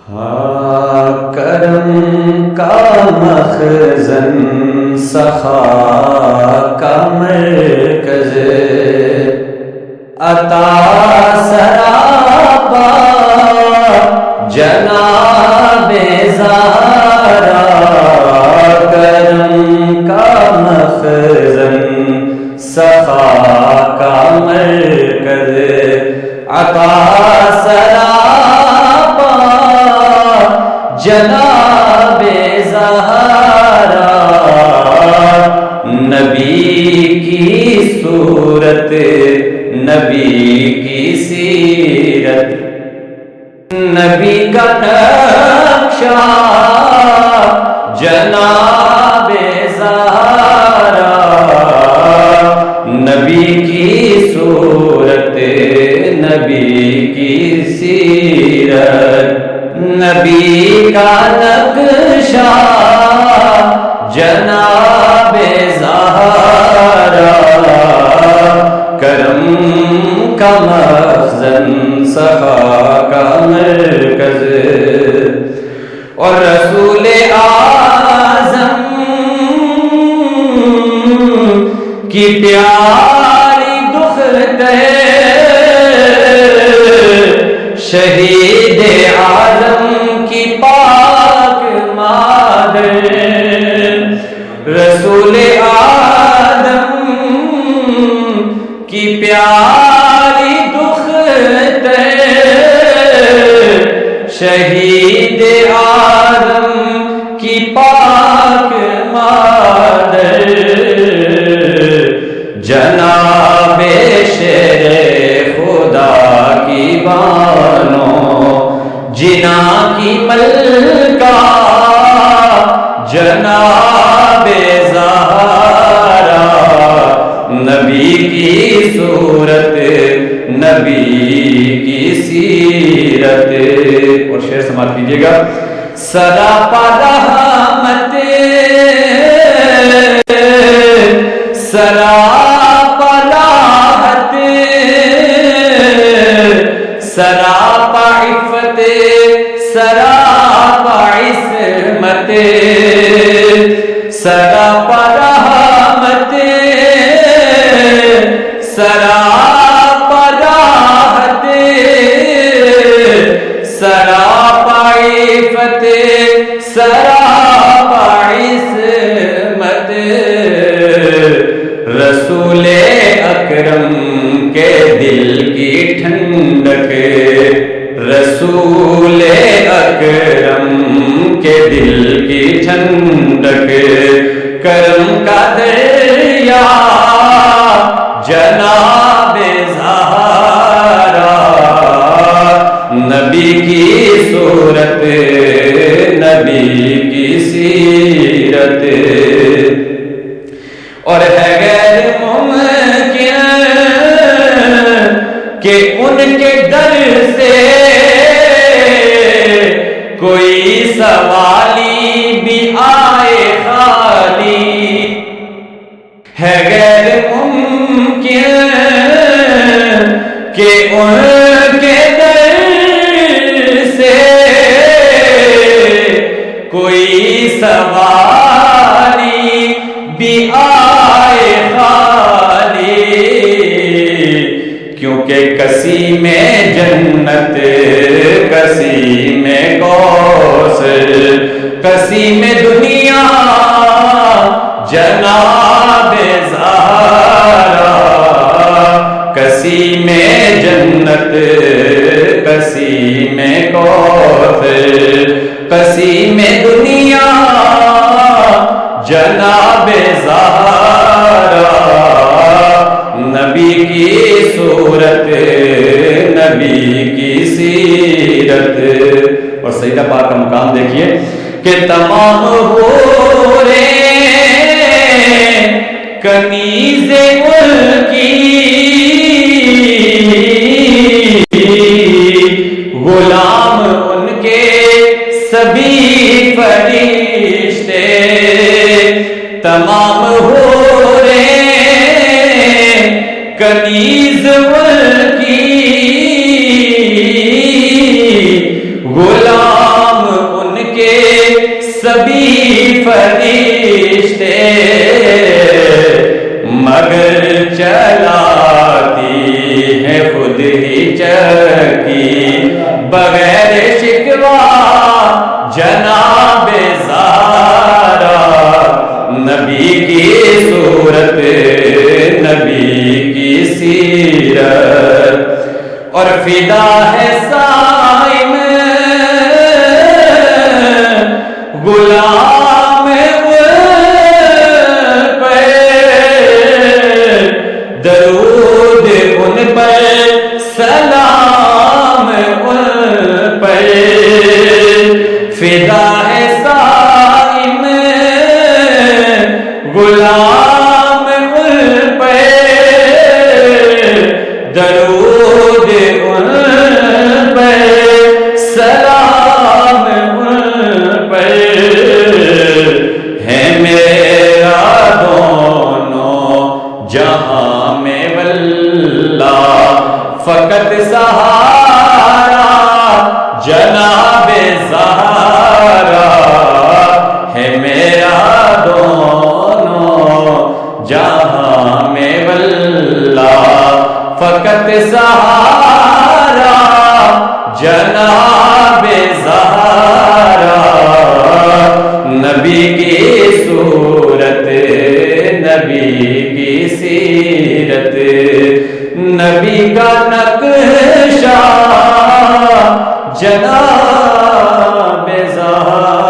ہاں کرم کا مخزن سخا کا مرکز عطا سراپا جناب زہرا کرم کا مخزن سخا کا مرکز عطا سراپا جناب زہرا نبی کی صورت نبی کی سیرت نبی کا نقشہ جناب زہرا نبی کی صورت نبی کی سیرت نبی کا نقشہ جناب زہرا کرم کا مخزن سخا کا مرکز اور رسول اعظم کی پیاری دختر شہید عالم کی پاک مادر رسول آدم کی پیاری دختر شہید عالم کی پاک مادر جناب شیر خدا کی بانو جنا کی ملکہ جناب زہرا نبی کی صورت نبی کی سیرت اور شعر سماعت کیجئے گا سراپا رحمت سراپا راحت سراپا عفت سراپا عصمت سراپا رحمت سراپا راحت سراپا عفت سراپا عصمت رسول اکرم کے دل کی ٹھنڈک رسول اکرم کے دل کی ٹھنڈک کرم کا دریا جناب زہرا نبی کی صورت نبی کی سیرت اور ہے غیر ممکن کہ ان کے در سے کوئی سوالی بھی آئے خالی ہے غیر ممکن کہ ان کے در سے کوئی سوالی بھی آئے خالی کیونکہ کسی میں جنت کسی میں کوثر کسی میں دنیا جناب زہرا کسی میں جنت کسی میں کوثر کسی میں دنیا جناب زہرا نبی کی صورت نبی کی سیرت اور سیدہ پاک کا مقام دیکھیے کہ تمام حوریں کنیز ملکی غلام ان کے سبھی فرشتے تمام حوریں کنیز ملکی غلام مگر چلاتی ہے خود ہی چکی بغیر شکوا جناب زہرا نبی کی صورت نبی کی سیرت اور فدا ہے صائم غلام پر درود ان پر سلام ان پر فدا ہے صائم غلام ان پر درود ان پر سلام ان پر ہے میرا دونوں جہاں میں واللہ فقط سہارا جناب زہرا ہے میرا دونوں جہاں میں واللہ فقط سہارا جناب زہرا نبی کی صورت نبی کی سیرت نبی کا نقشہ جناب زہرا